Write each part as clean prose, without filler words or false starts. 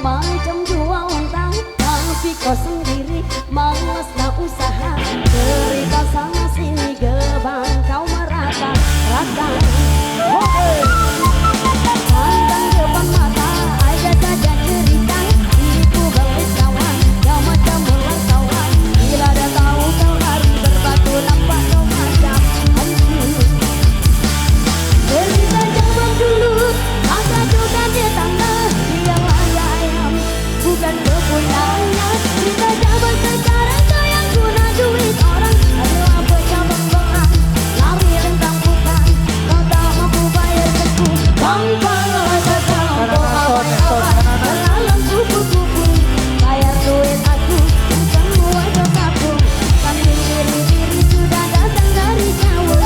macam dua unta, tapi kau sendiri malas nak usaha. Cerita sana sini gebang kau merata rata. Pandang depan mata ada saja cerita, itu bangkit kawan kau macam ular kawan. Bila dah tahu kau lari berbatu nampak kau macam hantu. Cerita zaman dulu agak juga dia tanda yang laga ayam bukan kepunanya. Cerita zaman sekarang kau yang guna duit orang adalah pecabang bengang lari rentang bukan kau tak mampu bayar teku. Gampanglah kata awal selalam kupu-kupu bayar duit aku semua dosaku. Kambing diri-diri sudah datang dari jauh.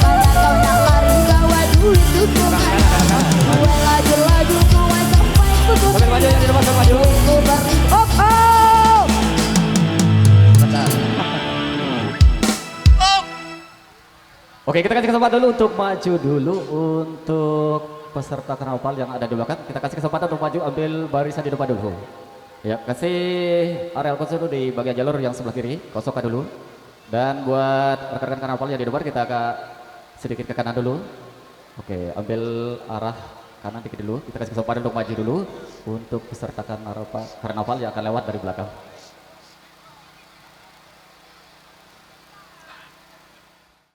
Pada kau nak lari bawa duit tutup mata. Gue laju-laju kau sampai putus. Oke, maju yang di depan, maju. Oh, Oke, kita kasih kesempatan dulu untuk maju dulu untuk peserta karnaval yang ada di belakang. Kita kasih kesempatan untuk maju ambil barisan di depan dulu. Ya, kasih areal kosong dulu di bagian jalur yang sebelah kiri, kosongkan dulu. Dan buat rekan-rekan karnaval yang di depan kita agak sedikit ke kanan dulu. Oke, ambil arah kanan dikit dulu. Kita kasih kesempatan untuk maju dulu untuk peserta karnaval yang akan lewat dari belakang.